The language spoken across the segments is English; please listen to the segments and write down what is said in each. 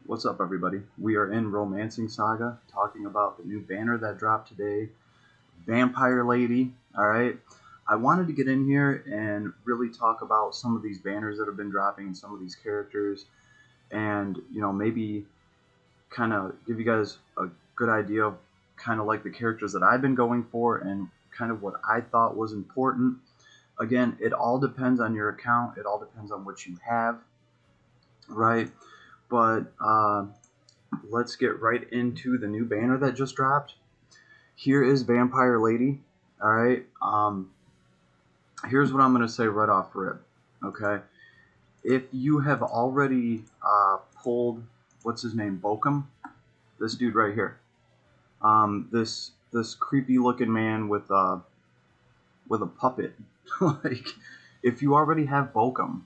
What's up, everybody? We are in Romancing Saga, talking about the new banner that dropped today, Vampire Lady. Alright, I wanted to get in here and really talk about some of these banners that have been dropping, some of these characters, and maybe kind of give you guys a good idea of kind of like the characters that I've been going for and kind of what I thought was important. Again, it all depends on your account, it all depends on what you have, right? But let's get right into the new banner that just dropped. Here is Vampire Lady. All right. Here's what I'm going to say right off rip. Okay. If you have already pulled, what's his name, Bokum, this dude right here, this creepy looking man with a puppet, like if you already have Bokum,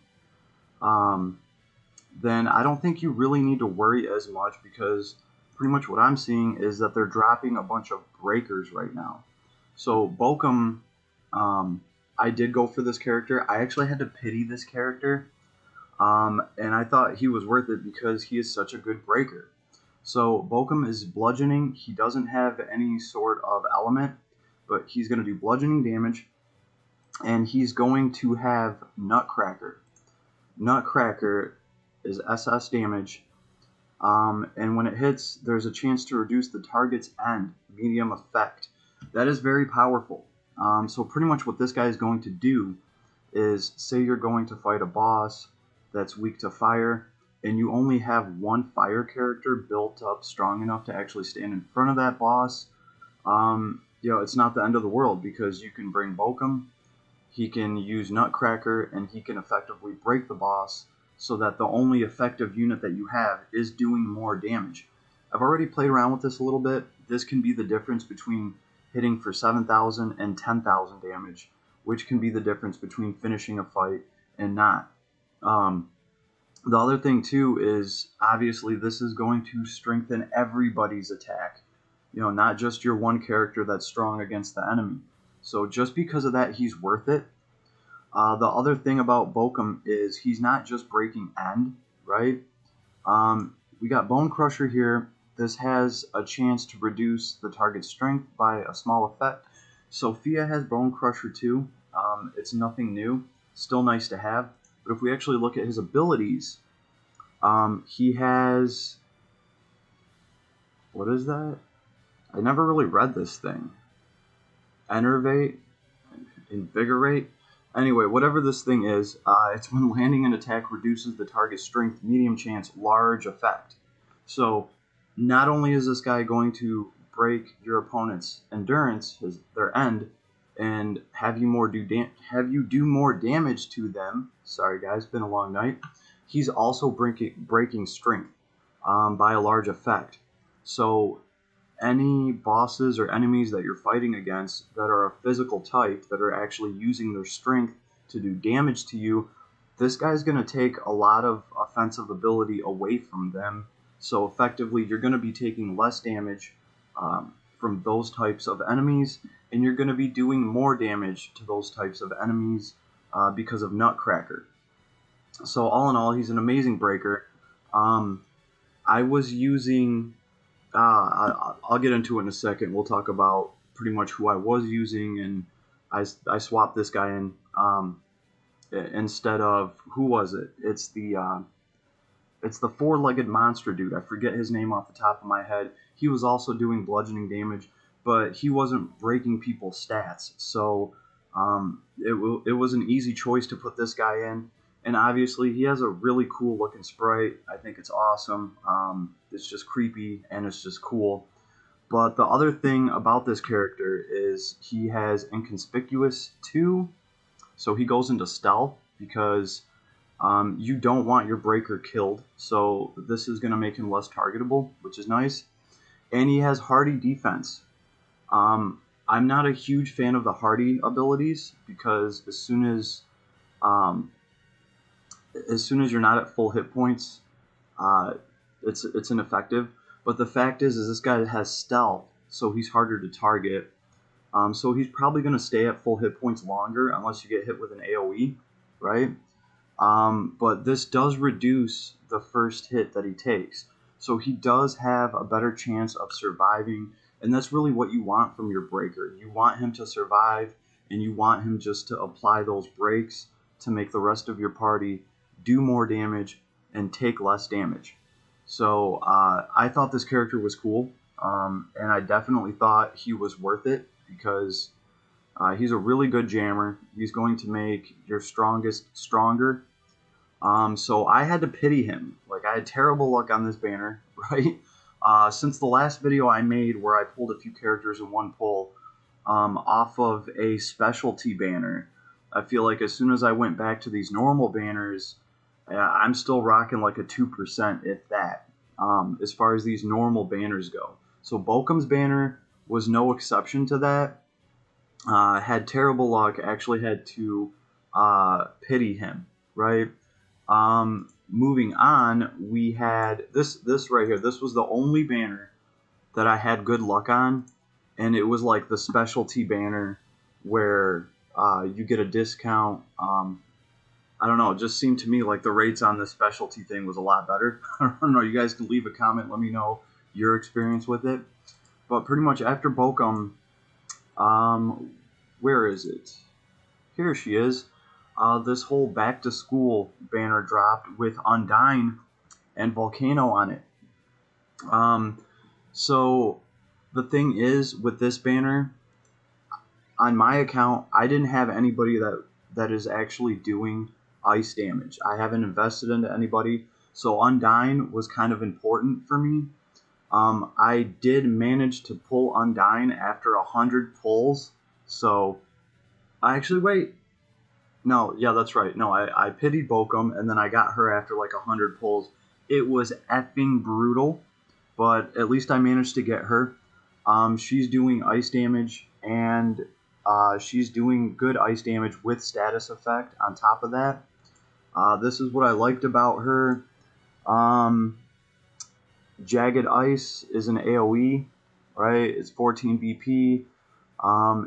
then I don't think you really need to worry as much, because pretty much what I'm seeing is that they're dropping a bunch of breakers right now. So Bokum, I did go for this character. I actually had to pity this character, and I thought he was worth it because he is such a good breaker. So Bokum is bludgeoning. He doesn't have any sort of element, but he's going to do bludgeoning damage, and he's going to have Nutcracker. Nutcracker is SS damage, and when it hits, there's a chance to reduce the target's end medium effect. That is very powerful. So pretty much what this guy is going to do is, say you're going to fight a boss that's weak to fire, and you only have one fire character built up strong enough to actually stand in front of that boss. It's not the end of the world, because you can bring Bokum, he can use Nutcracker, and he can effectively break the boss, so that the only effective unit that you have is doing more damage. I've already played around with this a little bit. This can be the difference between hitting for 7,000 and 10,000 damage, which can be the difference between finishing a fight and not. The other thing too is, obviously this is going to strengthen everybody's attack. Not just your one character that's strong against the enemy. So just because of that, he's worth it. The other thing about Bokum is he's not just breaking end, right? We got Bone Crusher here. This has a chance to reduce the target's strength by a small effect. Sophia has Bone Crusher too. It's nothing new. Still nice to have. But if we actually look at his abilities, he has... What is that? I never really read this thing. Enervate? Invigorate? Anyway, whatever this thing is, it's when landing an attack reduces the target's strength, medium chance, large effect. So, not only is this guy going to break your opponent's endurance, their end, and have you do more damage to them. Sorry guys, been a long night. He's also breaking strength by a large effect. So, any bosses or enemies that you're fighting against that are a physical type, that are actually using their strength to do damage to you, this guy's going to take a lot of offensive ability away from them. So effectively, you're going to be taking less damage from those types of enemies, and you're going to be doing more damage to those types of enemies because of Nutcracker. So all in all, he's an amazing breaker. I was using... I'll get into it in a second. We'll talk about pretty much who I was using, and I swapped this guy in instead of, who was it? It's the four-legged monster dude. I forget his name off the top of my head. He was also doing bludgeoning damage, but he wasn't breaking people's stats. So it was an easy choice to put this guy in. And obviously, he has a really cool looking sprite. I think it's awesome. It's just creepy, and it's just cool. But the other thing about this character is he has Inconspicuous 2. So he goes into stealth, because you don't want your breaker killed. So this is going to make him less targetable, which is nice. And he has Hardy Defense. I'm not a huge fan of the Hardy abilities, because as soon as you're not at full hit points, it's ineffective. But the fact is this guy has stealth, so he's harder to target. So he's probably going to stay at full hit points longer, unless you get hit with an AoE, right? But this does reduce the first hit that he takes. So he does have a better chance of surviving, and that's really what you want from your breaker. You want him to survive, and you want him just to apply those breaks to make the rest of your party do more damage and take less damage. So I thought this character was cool, and I definitely thought he was worth it because he's a really good jammer. He's going to make your strongest stronger. So I had to pity him. Like, I had terrible luck on this banner, right? Since the last video I made where I pulled a few characters in one pull off of a specialty banner, I feel like as soon as I went back to these normal banners, I'm still rocking like a 2%, if that, as far as these normal banners go. So Bokum's banner was no exception to that. Had terrible luck, actually had to pity him, right? Moving on, we had this right here. This was the only banner that I had good luck on, and it was like the specialty banner where you get a discount. I don't know, it just seemed to me like the rates on this specialty thing was a lot better. I don't know, you guys can leave a comment, let me know your experience with it. But pretty much after Bokum, where is it? Here she is. This whole back to school banner dropped with Undyne and Volcano on it. So the thing is with this banner, on my account, I didn't have anybody that is actually doing ice damage. I haven't invested into anybody, so Undyne was kind of important for me. I did manage to pull Undyne after 100 pulls, so wait. No, yeah, that's right. No, I pitied Bokum, and then I got her after like 100 pulls. It was effing brutal, but at least I managed to get her. She's doing ice damage, and she's doing good ice damage with status effect on top of that. This is what I liked about her. Jagged Ice is an AoE, right? It's 14 BP.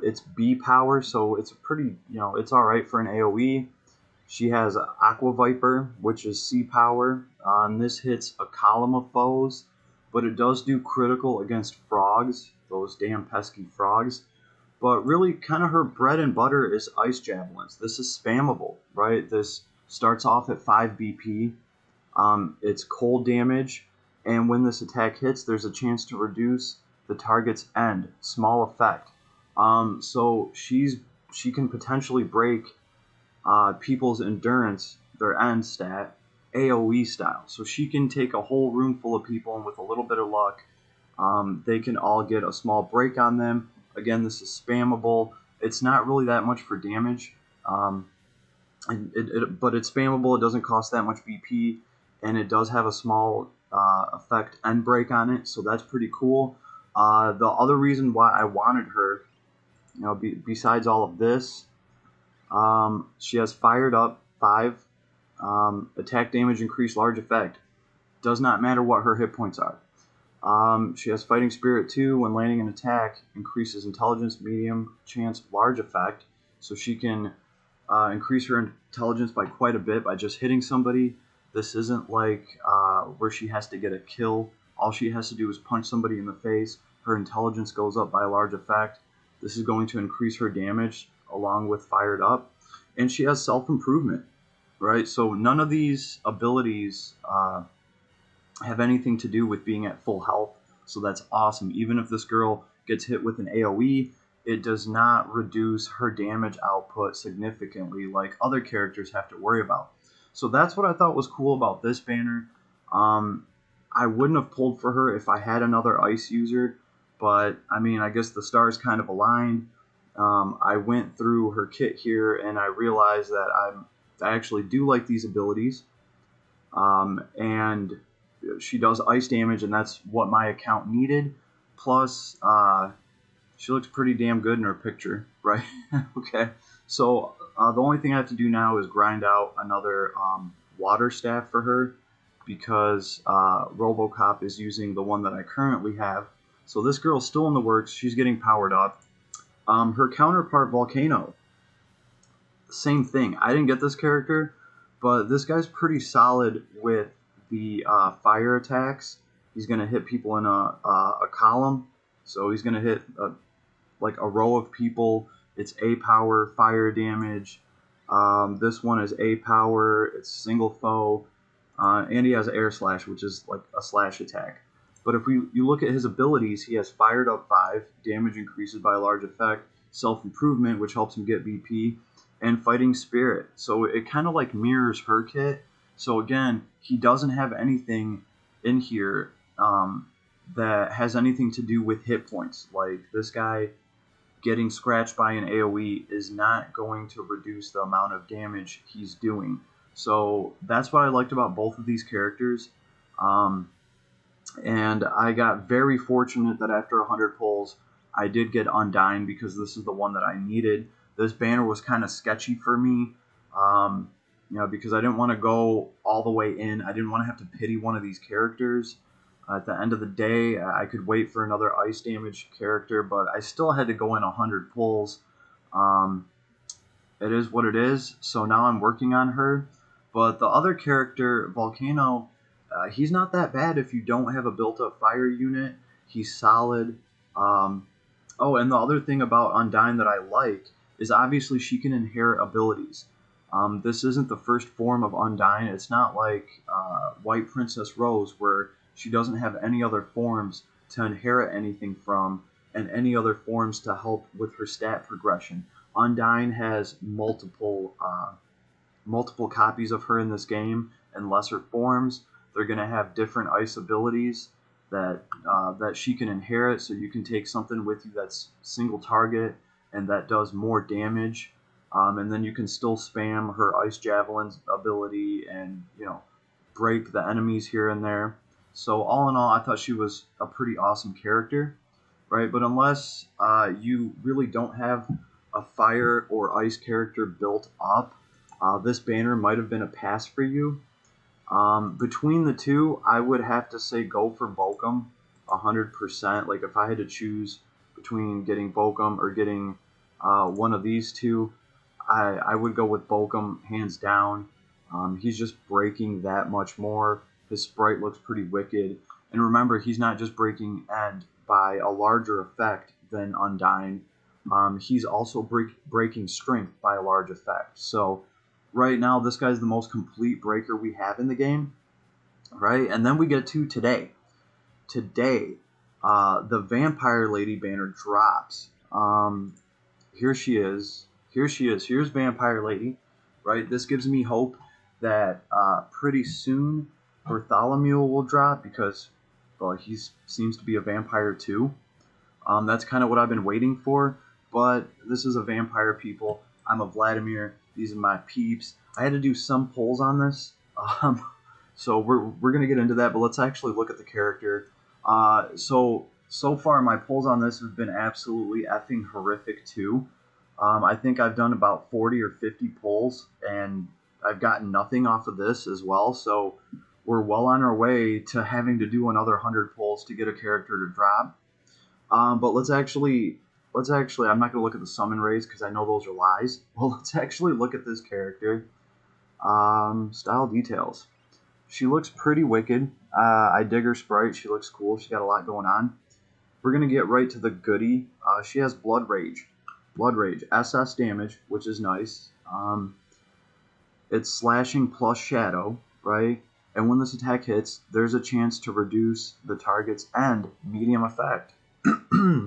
It's B power, so it's pretty, it's alright for an AoE. She has Aqua Viper, which is C power, and this hits a column of foes, but it does do critical against frogs, those damn pesky frogs. But really, kind of her bread and butter is Ice Javelins. This is spammable, right? This starts off at 5 BP. It's cold damage, and when this attack hits, there's a chance to reduce the target's end. Small effect. So she can potentially break people's endurance, their end stat, AoE style. So she can take a whole room full of people, and with a little bit of luck, they can all get a small break on them. Again, this is spammable. It's not really that much for damage, but it's spammable. It doesn't cost that much BP, and it does have a small effect end break on it, so that's pretty cool. The other reason why I wanted her, besides all of this, she has Fired Up 5, attack damage increase large effect. Does not matter what her hit points are. She has Fighting Spirit 2. When landing an attack, increases intelligence medium chance large effect. So she can increase her intelligence by quite a bit by just hitting somebody. This isn't like where she has to get a kill. All she has to do is punch somebody in the face. Her intelligence goes up by a large effect. This is going to increase her damage along with Fired Up. And she has self-improvement, right? So none of these abilities have anything to do with being at full health. So that's awesome. Even if this girl gets hit with an AoE, it does not reduce her damage output significantly like other characters have to worry about. So that's what I thought was cool about this banner. I wouldn't have pulled for her if I had another ice user, but I guess the stars kind of aligned. I went through her kit here and I realized that I actually do like these abilities. And she does ice damage, and that's what my account needed. Plus, she looks pretty damn good in her picture, right? Okay, so the only thing I have to do now is grind out another water staff for her, because RoboCop is using the one that I currently have. So this girl's still in the works. She's getting powered up. Her counterpart, Volcano, same thing. I didn't get this character, but this guy's pretty solid with the fire attacks. He's going to hit people in a column. So he's going to hit like a row of people. It's A power, fire damage. This one is A power. It's single foe. And he has air slash, which is like a slash attack. But if you look at his abilities, he has fired up 5, damage increases by a large effect, self-improvement, which helps him get BP, and fighting spirit. So it kind of like mirrors her kit. So again, he doesn't have anything in here that has anything to do with hit points. Like this guy getting scratched by an AoE is not going to reduce the amount of damage he's doing. So that's what I liked about both of these characters. And I got very fortunate that after 100 pulls, I did get Undyne because this is the one that I needed. This banner was kind of sketchy for me, because I didn't want to go all the way in. I didn't want to have to pity one of these characters. At the end of the day, I could wait for another ice damage character, but I still had to go in 100 pulls. It is what it is, so now I'm working on her. But the other character, Volcano, he's not that bad if you don't have a built-up fire unit. He's solid. And the other thing about Undyne that I like is obviously she can inherit abilities. This isn't the first form of Undyne. It's not like White Princess Rose, where she doesn't have any other forms to inherit anything from and any other forms to help with her stat progression. Undyne has multiple copies of her in this game in lesser forms. They're going to have different ice abilities that she can inherit, so you can take something with you that's single target and that does more damage, and then you can still spam her ice javelins ability and break the enemies here and there. So all in all, I thought she was a pretty awesome character, right? But unless you really don't have a fire or ice character built up, this banner might have been a pass for you. Between the two, I would have to say go for Bokum 100%. Like if I had to choose between getting Bokum or getting one of these two, I would go with Bokum hands down. He's just breaking that much more. His sprite looks pretty wicked. And remember, he's not just breaking end by a larger effect than Undyne. He's also breaking strength by a large effect. So right now, this guy's the most complete breaker we have in the game, right? And then we get to today. Today, the Vampire Lady banner drops. Here she is. Here's Vampire Lady, right? This gives me hope that pretty soon Bartholomew will drop because, well, he seems to be a vampire too. That's kind of what I've been waiting for, but this is a vampire, people. I'm a Vladimir. These are my peeps. I had to do some polls on this, so we're gonna get into that. But let's actually look at the character. So far, my polls on this have been absolutely effing horrific too. I think I've done about 40 or 50 polls, and I've gotten nothing off of this as well. So we're well on our way to having to do another 100 polls to get a character to drop. But let's actually, I'm not going to look at the summon rays because I know those are lies. Well, let's actually look at this character. Style details. She looks pretty wicked. I dig her sprite. She looks cool. She's got a lot going on. We're going to get right to the goodie. She has Blood Rage. Blood Rage. SS damage, which is nice. It's slashing plus shadow, right? And when this attack hits, there's a chance to reduce the target's end medium effect.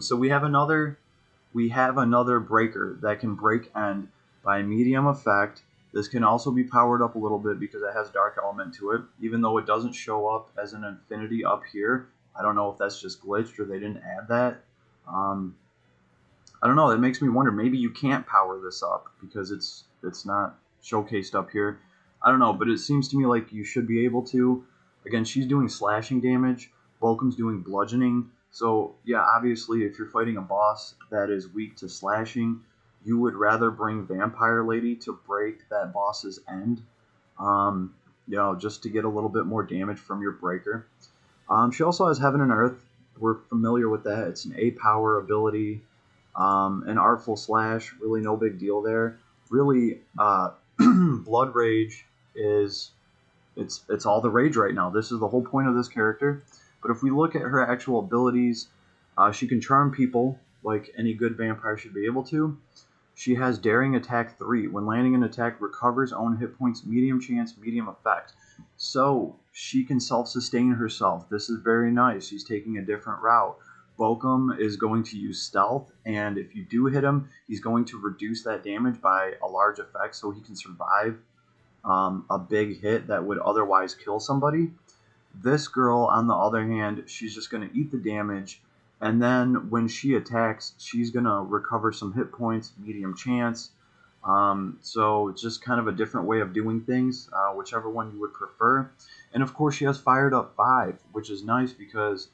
So we have another breaker that can break end by medium effect. This can also be powered up a little bit because it has dark element to it, even though it doesn't show up as an infinity up here. I don't know if that's just glitched or they didn't add that. I don't know. That makes me wonder. Maybe you can't power this up because it's not showcased up here. I don't know, but it seems to me like you should be able to. Again, she's doing slashing damage. Bokum's doing bludgeoning. So, yeah, obviously, if you're fighting a boss that is weak to slashing, you would rather bring Vampire Lady to break that boss's end, just to get a little bit more damage from your breaker. She also has Heaven and Earth. We're familiar with that. It's an A-power ability. An Artful Slash, really no big deal there. Really, Blood Rage it's all the rage right now. This is the whole point of this character. But if we look at her actual abilities, she can charm people like any good vampire should be able to. She has Daring Attack 3. When landing an attack, recovers own hit points, medium chance, medium effect. So she can self-sustain herself. This is very nice. She's taking a different route. Bokum is going to use stealth, and if you do hit him, he's going to reduce that damage by a large effect so he can survive a big hit that would otherwise kill somebody. This girl, on the other hand, she's just going to eat the damage, and then when she attacks, she's going to recover some hit points, medium chance. So it's just kind of a different way of doing things, whichever one you would prefer. And of course, she has Fired Up 5, which is nice because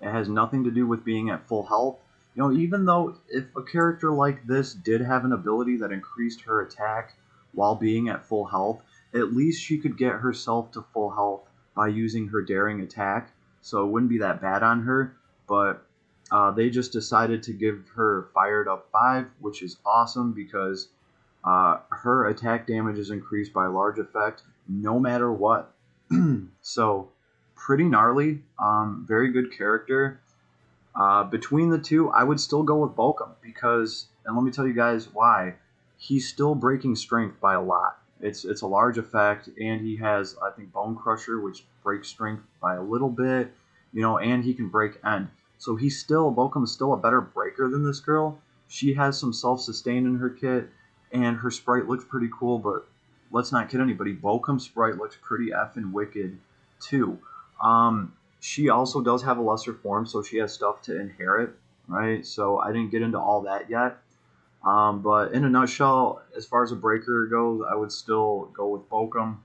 it has nothing to do with being at full health. You know, even though if a character like this did have an ability that increased her attack while being at full health, at least she could get herself to full health by using her Daring Attack, so it wouldn't be that bad on her. But they just decided to give her Fired Up 5, which is awesome because her attack damage is increased by a large effect no matter what. So pretty gnarly, very good character. Between the two, I would still go with Bokum because, and let me tell you guys why, he's still breaking strength by a lot. It's a large effect, and he has, I think, Bone Crusher, which breaks strength by a little bit, you know, and he can break end. So Bokum is still a better breaker than this girl. She has some self-sustain in her kit, and her sprite looks pretty cool, but let's not kid anybody, Bokum's sprite looks pretty effing wicked, too. She also does have a lesser form, so she has stuff to inherit, right? So I didn't get into all that yet. But in a nutshell, as far as a breaker goes, I would still go with Bokum.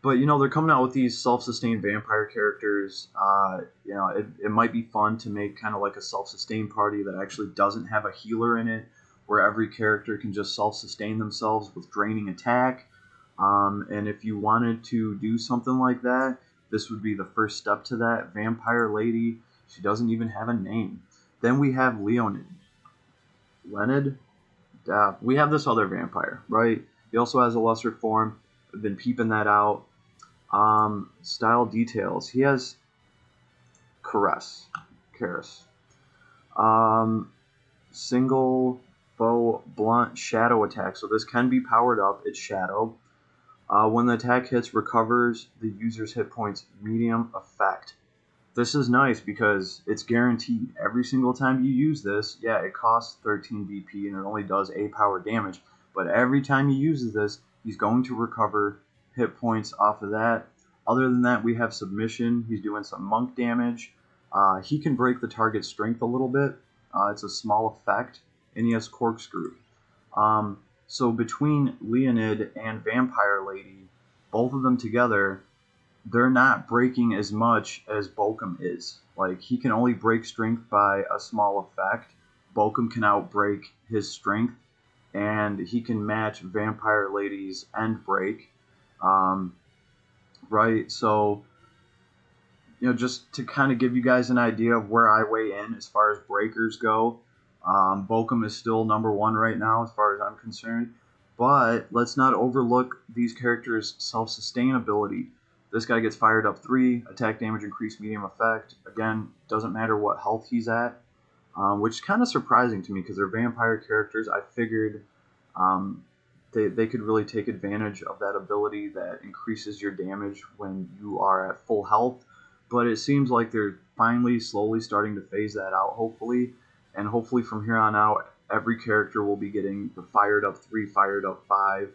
But, you know, they're coming out with these self-sustained vampire characters. You know, it might be fun to make kind of like a self-sustained party that actually doesn't have a healer in it, where every character can just self-sustain themselves with draining attack. And if you wanted to do something like that, this would be the first step to that. Vampire Lady, she doesn't even have a name. Then we have Leonid. Leonid? We have this other vampire, right? He also has a lesser form. I've been peeping that out. Style details. He has Karis. Single bow blunt shadow attack. So this can be powered up. It's shadow. When the attack hits, recovers the user's hit points, medium effect. This is nice because it's guaranteed. Every single time you use this, yeah, it costs 13 BP and it only does A power damage. But every time he uses this, he's going to recover hit points off of that. Other than that, we have Submission. He's doing some monk damage. He can break the target's strength a little bit. It's a small effect. And he has Corkscrew. So between Leonid and Vampire Lady, both of them together, they're not breaking as much as Bokum is. Like, he can only break strength by a small effect. Bokum can outbreak his strength, and he can match Vampire Lady's end break. Right, so, you know, just to kind of give you guys an idea of where I weigh in as far as breakers go, Bokum is still number one right now as far as I'm concerned. But let's not overlook these characters' self-sustainability. This guy gets Fired Up 3, attack damage increased, medium effect. Again, doesn't matter what health he's at, which is kind of surprising to me because they're vampire characters. I figured they could really take advantage of that ability that increases your damage when you are at full health. But it seems like they're finally slowly starting to phase that out, hopefully. And hopefully from here on out, every character will be getting the Fired Up 3, Fired Up 5,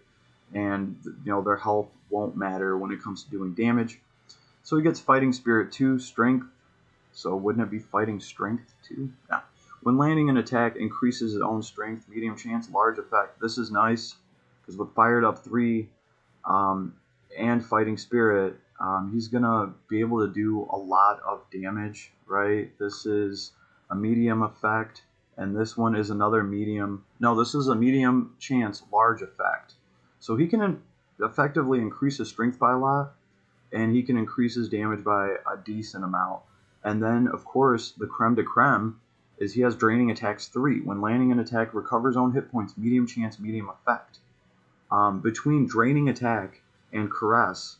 and, you know, their health won't matter when it comes to doing damage. So he gets Fighting Spirit 2, Strength. So wouldn't it be Fighting Strength 2? Yeah. When landing an attack, increases his own strength, medium chance, large effect. This is nice, because with Fired Up 3 and Fighting Spirit, he's going to be able to do a lot of damage, right? This is a medium effect, and this one is another medium. No, this is a medium chance, large effect. So he can effectively increase his strength by a lot, and he can increase his damage by a decent amount. And then, of course, the creme de creme is he has Draining Attacks 3. When landing an attack, recovers own hit points, medium chance, medium effect. Between Draining Attack and Caress,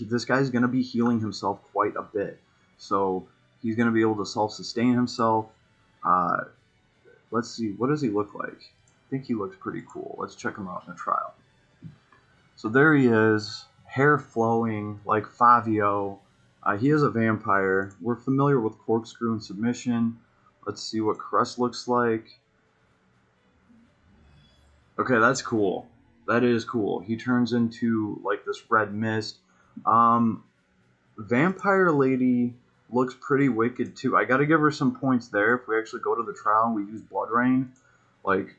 this guy's going to be healing himself quite a bit. So he's going to be able to self-sustain himself. Let's see, what does he look like? I think he looks pretty cool. Let's check him out in a trial. So there he is, hair flowing like Fabio. He is a vampire. We're familiar with Corkscrew and Submission. Let's see what Crest looks like. Okay, that's cool. That is cool. He turns into like this red mist. Vampire Lady looks pretty wicked too. I gotta give her some points there. If we actually go to the trial and we use Blood Rain, like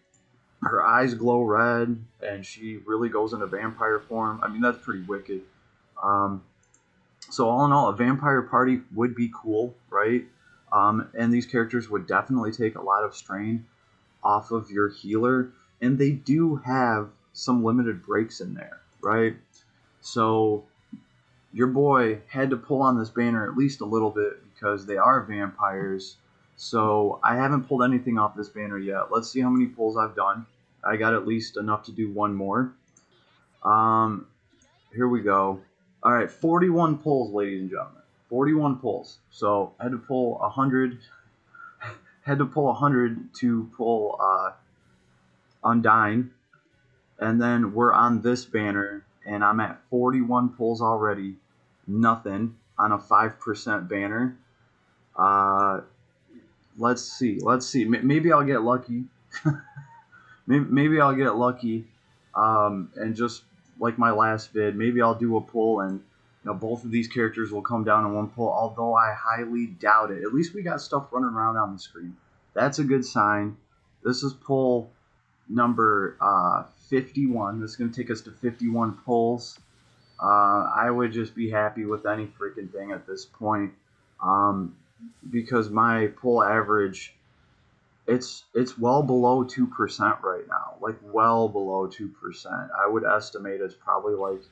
her eyes glow red and she really goes into vampire form. I mean, that's pretty wicked. So all in all, a vampire party would be cool, right? And these characters would definitely take a lot of strain off of your healer, and they do have some limited breaks in there, right? So your boy had to pull on this banner at least a little bit because they are vampires. So I haven't pulled anything off this banner yet. Let's see how many pulls I've done. I got at least enough to do one more. Here we go. All right, 41 pulls, ladies and gentlemen. 41 pulls. So I had to pull 100. Had to pull 100 to pull Undyne, and then we're on this banner, and I'm at 41 pulls already. Nothing on a 5% banner. Let's see. Maybe I'll get lucky. maybe I'll get lucky, and just like my last vid, maybe I'll do a pull and both of these characters will come down in one pull, although I highly doubt it. At least we got stuff running around on the screen. That's a good sign. This is pull number 51. This is going to take us to 51 pulls. I would just be happy with any freaking thing at this point, because my pull average, it's well below 2% right now, like well below 2%. I would estimate it's probably like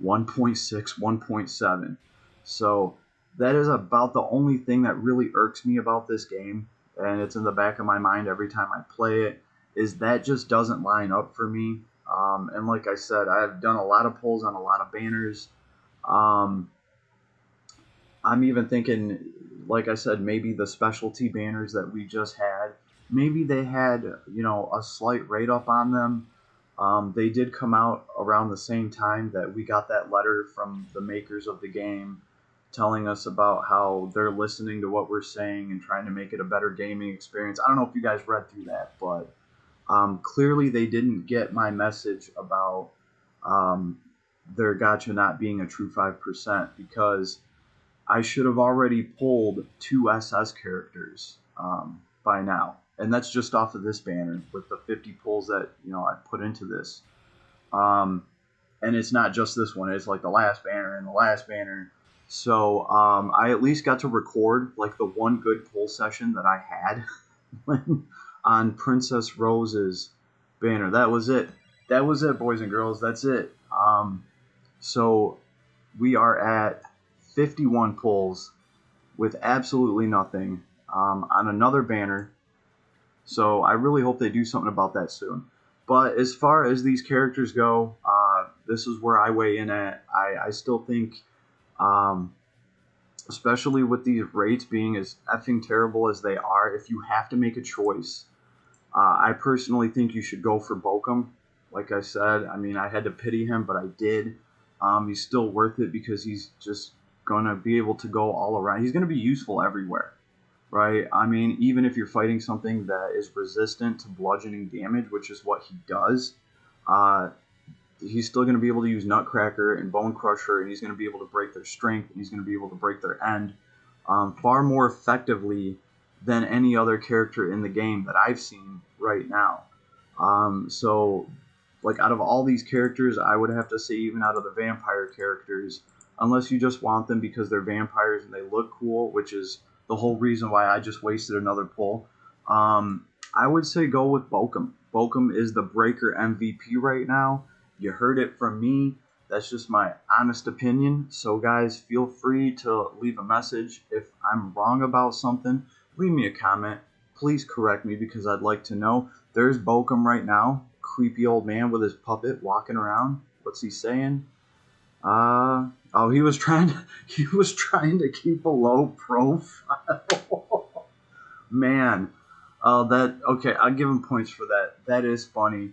1.6, 1.7. So that is about the only thing that really irks me about this game, and it's in the back of my mind every time I play it, is that just doesn't line up for me. And like I said, I've done a lot of pulls on a lot of banners. I'm even thinking, like I said, maybe the specialty banners that we just had, maybe they had, a slight rate up on them. They did come out around the same time that we got that letter from the makers of the game telling us about how they're listening to what we're saying and trying to make it a better gaming experience. I don't know if you guys read through that, but clearly they didn't get my message about their gacha not being a true 5%, because I should have already pulled 2 SS characters by now. And that's just off of this banner with the 50 pulls that I put into this. And it's not just this one; it's like the last banner and the last banner. So I at least got to record like the one good pull session that I had on Princess Rose's banner. That was it. That was it, boys and girls. That's it. So we are at 51 pulls with absolutely nothing on another banner. So I really hope they do something about that soon. But as far as these characters go, this is where I weigh in at. I still think, especially with these rates being as effing terrible as they are, if you have to make a choice, I personally think you should go for Bokum. Like I said, I mean, I had to pity him, but I did. He's still worth it because he's just going to be able to go all around. He's going to be useful everywhere. Right? I mean, even if you're fighting something that is resistant to bludgeoning damage, which is what he does, he's still going to be able to use Nutcracker and Bone Crusher, and he's going to be able to break their strength, and he's going to be able to break their end far more effectively than any other character in the game that I've seen right now. So, like, out of all these characters, I would have to say, even out of the vampire characters, unless you just want them because they're vampires and they look cool, which is the whole reason why I just wasted another pull, I would say go with Bokum. Bokum is the Breaker MVP right now. You heard it from me. That's just my honest opinion. So guys, feel free to leave a message. If I'm wrong about something, leave me a comment. Please correct me because I'd like to know. There's Bokum right now. Creepy old man with his puppet walking around. What's he saying? Oh, he was trying to keep a low profile. Man, that okay. I'll give him points for that. That is funny.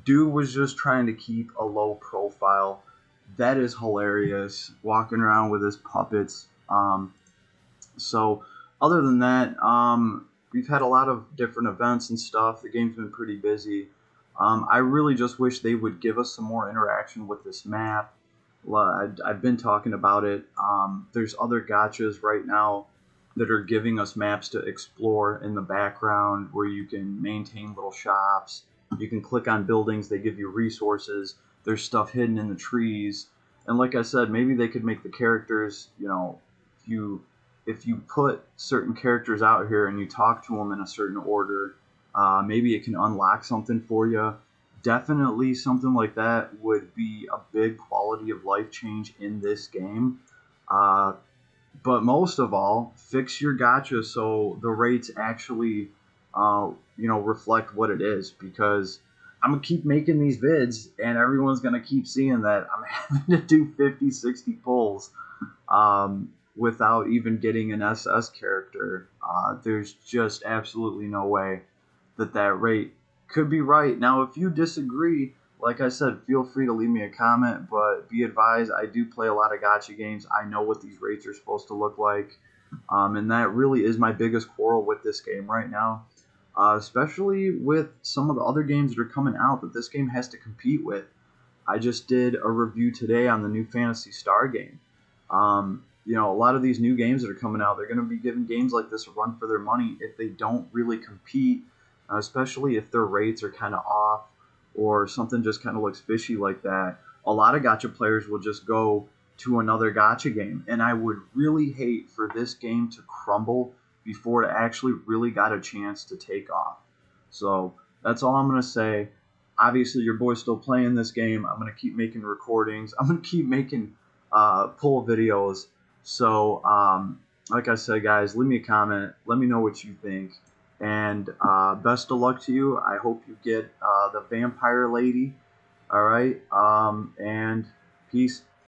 Dude was just trying to keep a low profile. That is hilarious. Walking around with his puppets. So other than that, we've had a lot of different events and stuff. The game's been pretty busy. I really just wish they would give us some more interaction with this map. I've been talking about it. There's other gotchas right now that are giving us maps to explore in the background where you can maintain little shops. You can click on buildings, they give you resources. There's stuff hidden in the trees. And like I said, maybe they could make the characters, if you put certain characters out here and you talk to them in a certain order, maybe it can unlock something for you. Definitely something like that would be a big quality of life change in this game. Uh, but most of all, fix your gacha so the rates actually, reflect what it is. Because I'm gonna keep making these vids, and everyone's gonna keep seeing that I'm having to do 50, 60 pulls without even getting an SS character. There's just absolutely no way that rate could be right. Now, if you disagree, like I said, feel free to leave me a comment, but be advised, I do play a lot of gacha games. I know what these rates are supposed to look like, and that really is my biggest quarrel with this game right now, especially with some of the other games that are coming out that this game has to compete with. I just did a review today on the new Phantasy Star game. A lot of these new games that are coming out, they're going to be giving games like this a run for their money if they don't really compete, especially if their rates are kind of off or something just kind of looks fishy like that. A lot of gacha players will just go to another gacha game, and I would really hate for this game to crumble before it actually really got a chance to take off. So that's all I'm going to say. Obviously, your boy's still playing this game. I'm going to keep making recordings. I'm going to keep making pull videos. So, like I said, guys, leave me a comment. Let me know what you think. And best of luck to you. I hope you get the vampire lady. All right. And peace.